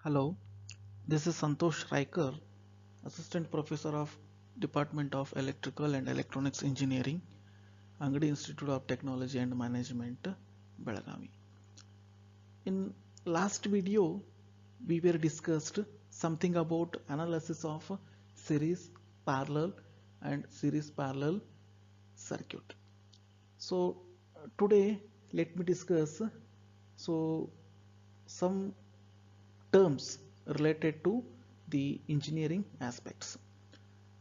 Hello, this is Santosh Raikar, Assistant Professor of Department of Electrical and Electronics Engineering, Angadi Institute of Technology and Management, Belagavi. In last video, we were discussed something about analysis of series, parallel and series parallel circuit. So today let me discuss some terms related to the engineering aspects.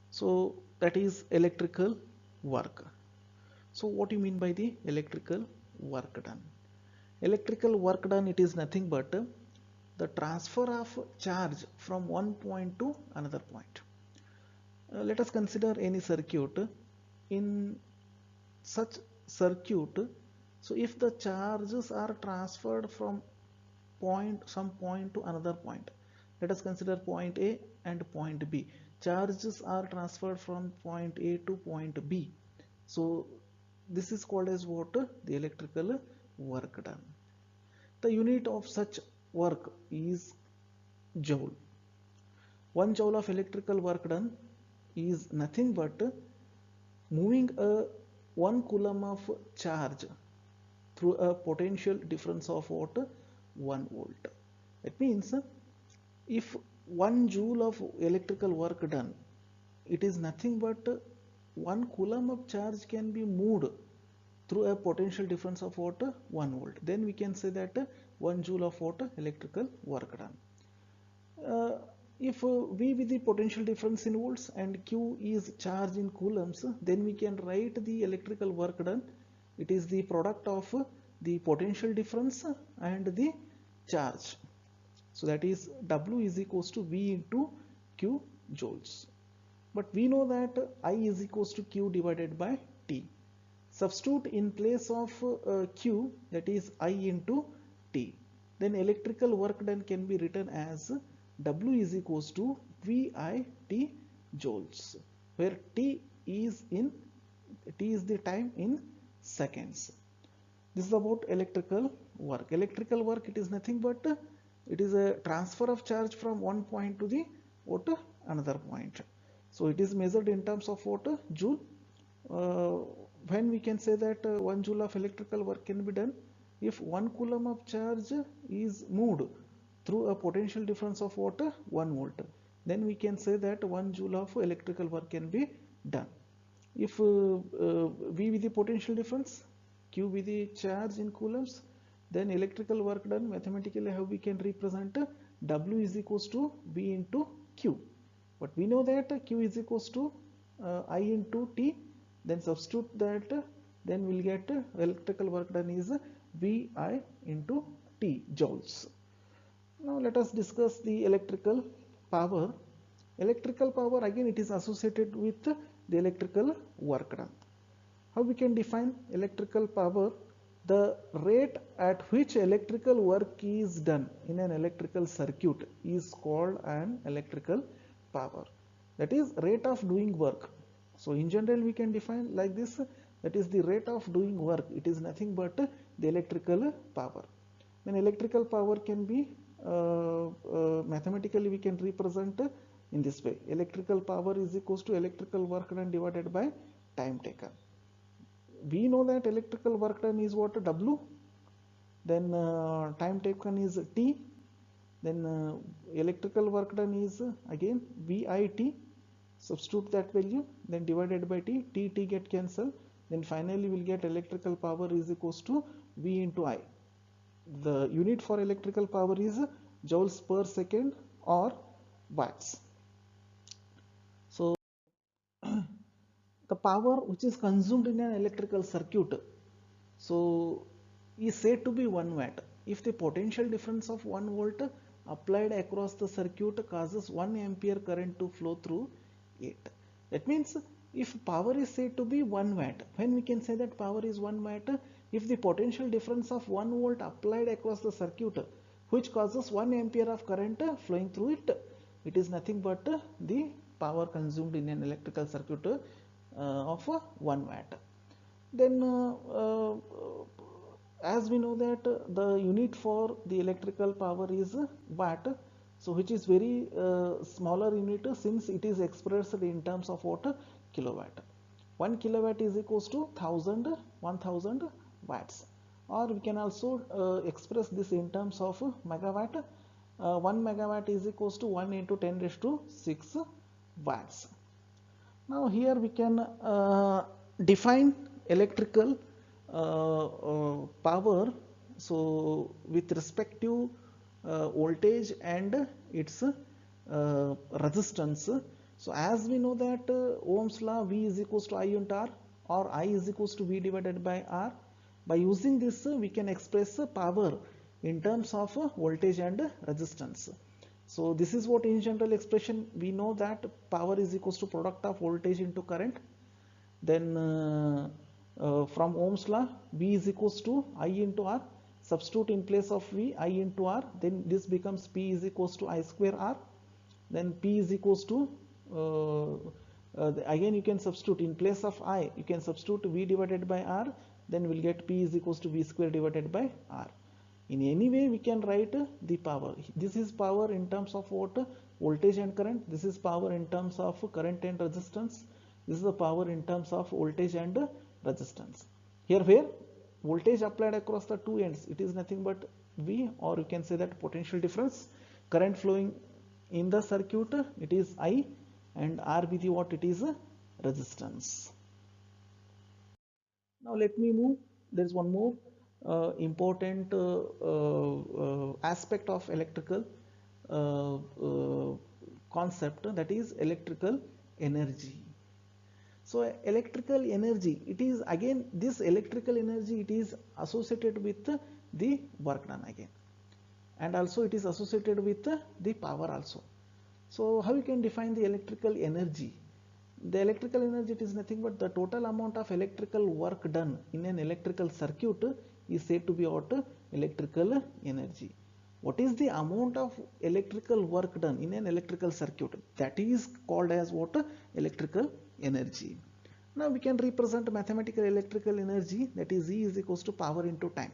So that is electrical work. So what do you mean by the electrical work done? Electrical work done, it is nothing but the transfer of charge from one point to another point. Let us consider any circuit. In such circuit, so if the charges are transferred from some point to another point, let us consider point A and point B. Charges are transferred from point A to point B. So this is called as what? The electrical work done. The unit of such work is joule. 1 joule of electrical work done is nothing but moving a 1 coulomb of charge through a potential difference of what? 1 volt. It means if 1 joule of electrical work done, it is nothing but 1 coulomb of charge can be moved through a potential difference of what? 1 volt. Then we can say that 1 joule of what? Electrical work done. If V with the potential difference in volts and Q is charge in coulombs, then we can write the electrical work done. It is the product of the potential difference and the charge. So that is W is equals to V into Q joules. But we know that I is equals to Q divided by T. Substitute in place of Q, that is I into T. Then electrical work done can be written as W is equals to VIT joules, where T is the time in seconds. This is about electrical work. Electrical work, it is nothing but it is a transfer of charge from one point to the what? Another point. So it is measured in terms of what? Joule. When we can say that 1 joule of electrical work can be done if 1 coulomb of charge is moved through a potential difference of what? 1 volt. Then we can say that 1 joule of electrical work can be done. If V with the potential difference, Q with the charge in coulombs, then electrical work done, mathematically how we can represent W is equals to V into Q. But we know that Q is equals to I into T. Then substitute that, then we'll get electrical work done is VI into T joules. Now let us discuss the electrical power. Electrical power, again, it is associated with the electrical work done. How we can define electrical power? The rate at which electrical work is done in an electrical circuit is called an electrical power. That is rate of doing work. So in general we can define like this, that is the rate of doing work. It is nothing but the electrical power. Then electrical power can be mathematically we can represent in this way. Electrical power is equals to electrical work done divided by time taken. We know that electrical work done is what? W. Then time taken is T. Then electrical work done is again VIT. Substitute that value, then divided by T. T get cancelled. Then finally we'll get electrical power is equals to V into I. The unit for electrical power is joules per second or watts. So the power which is consumed in an electrical circuit, so is said to be 1 watt if the potential difference of 1 volt applied across the circuit causes 1 ampere current to flow through it. That means if power is said to be 1 watt, when we can say that power is 1 watt? If the potential difference of 1 volt applied across the circuit which causes 1 ampere of current flowing through it, it is nothing but the power consumed in an electrical circuit of 1 watt. Then as we know that the unit for the electrical power is watt, So which is very smaller unit since it is expressed in terms of what? Kilowatt. 1 kilowatt is equals to 1000 watts, or we can also express this in terms of megawatt. 1 megawatt is equals to 1 into 10 raised to 6 watts. Now here we can define electrical power, so with respect to voltage and its resistance. So as we know that Ohm's law, V is equals to I into R, or I is equals to V divided by R. By using this we can express power in terms of voltage and resistance. So this is what in general expression we know, that power is equals to product of voltage into current. Then from Ohm's law, V is equals to I into R. Substitute in place of V, I into R. Then this becomes P is equals to I square R. Then P is equals to again you can substitute in place of I, you can substitute V divided by R. Then we'll get P is equals to V square divided by R. In any way we can write the power. This is power in terms of what? Voltage and current. This is power in terms of current and resistance. This is the power in terms of voltage and resistance. Here where voltage applied across the two ends, it is nothing but V, or you can say that potential difference. Current flowing in the circuit, it is I, and R with the what? It is resistance. Now let me move. There is one more important aspect of electrical concept, that is electrical energy. So electrical energy, it is again this electrical energy, it is associated with the work done again, and also it is associated with the power also. So how you can define the electrical energy? The electrical energy, it is nothing but the total amount of electrical work done in an electrical circuit is said to be what? Electrical energy. What is the amount of electrical work done in an electrical circuit? That is called as what? Electrical energy. Now we can represent mathematical electrical energy, that is E is equals to power into time.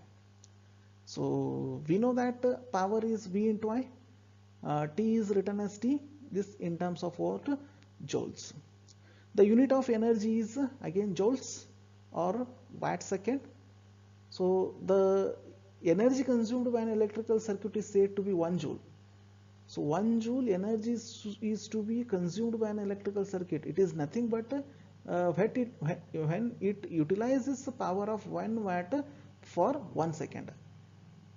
So we know that power is V into I. T is written as T, this in terms of what? Joules. The unit of energy is again joules or watt second. So the energy consumed by an electrical circuit is said to be 1 joule. So 1 joule energy is to be consumed by an electrical circuit. It is nothing but when it utilizes the power of 1 watt for 1 second.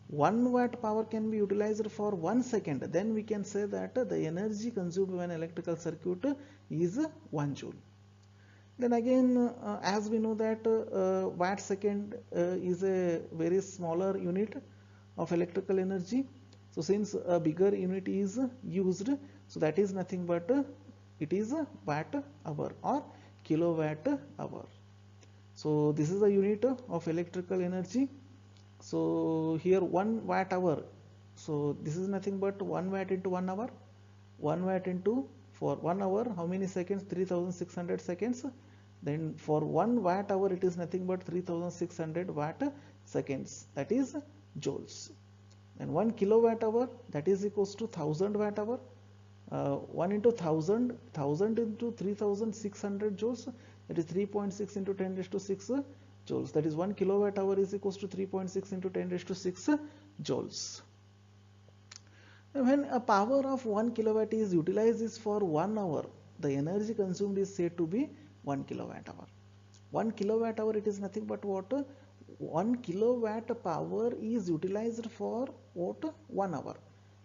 1 watt power can be utilized for 1 second. Then we can say that the energy consumed by an electrical circuit is 1 joule. Then again, as we know that watt second is a very smaller unit of electrical energy. So since a bigger unit is used, so that is nothing but it is watt hour or kilowatt hour. So this is the unit of electrical energy. So here 1 watt hour. So this is nothing but 1 watt into 1 hour. 1 watt into, for 1 hour, how many seconds? 3600 seconds. Then for 1 watt hour, it is nothing but 3600 watt seconds. That is joules. And 1 kilowatt hour, that is equals to 1000 watt hour. 1 into 1000, 1000 into 3600 joules, that is 3.6 into 10 raised to 6 joules. That is 1 kilowatt hour is equals to 3.6 into 10 raised to 6 joules. When a power of 1 kilowatt is utilized for 1 hour, the energy consumed is said to be 1 kilowatt hour. 1 kilowatt hour, it is nothing but what? 1 kilowatt power is utilized for what? 1 hour.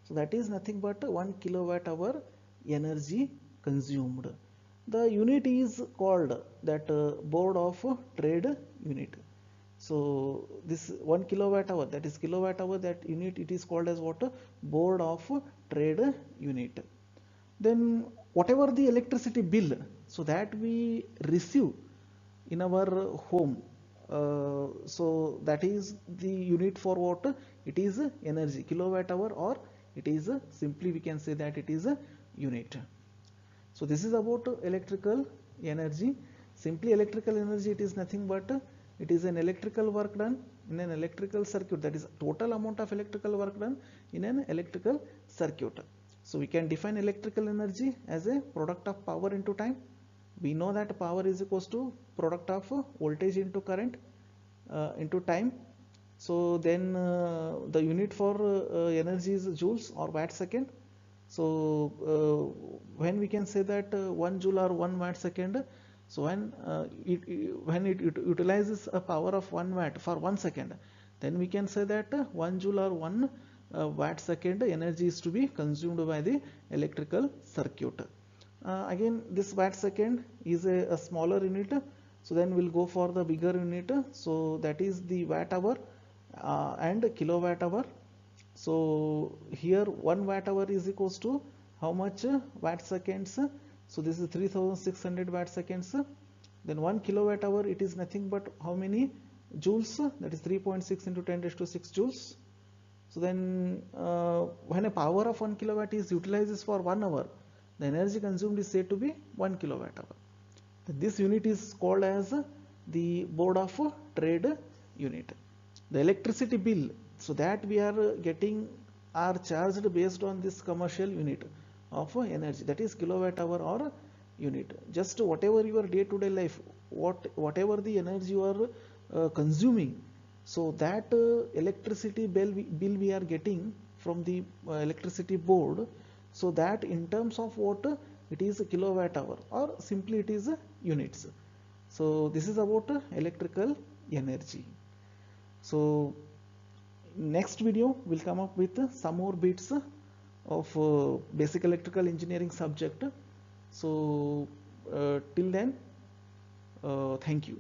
So that is nothing but 1 kilowatt hour energy consumed. The unit is called that board of trade unit. So this 1 kilowatt hour, that is kilowatt hour, that unit, it is called as what? Board of trade unit. Then whatever the electricity bill, so that we receive in our home, so that is the unit for what? It is energy, kilowatt hour, or it is simply we can say that it is a unit. So this is about electrical energy. Simply electrical energy, it is nothing but it is an electrical work done in an electrical circuit, that is total amount of electrical work done in an electrical circuit. So we can define electrical energy as a product of power into time. We know that power is equals to product of voltage into current into time. So then the unit for energy is joules or watt second. So when we can say that 1 joule or 1 watt second, so when it utilizes a power of 1 watt for 1 second, then we can say that 1 joule or 1 watt second energy is to be consumed by the electrical circuit. Again, this watt second is a smaller unit, so then we'll go for the bigger unit. So that is the watt hour and kilowatt hour. So here 1 watt hour is equals to how much watt seconds? So this is 3600 watt seconds. Then 1 kilowatt hour, it is nothing but how many joules? That is 3.6 into 10 raised to 6 joules. So then when a power of 1 kilowatt is utilizes for 1 hour, the energy consumed is said to be 1 kilowatt hour. This unit is called as the board of trade unit. The electricity bill, so that we are getting, are charged based on this commercial unit of energy, that is kilowatt hour or unit. Just whatever your day-to-day life, whatever the energy you are consuming, so that electricity bill we are getting from the electricity board, so that in terms of what it is a kilowatt hour or simply it is units. So this is about electrical energy. So next video will come up with some more bits of basic electrical engineering subject. So till then, thank you.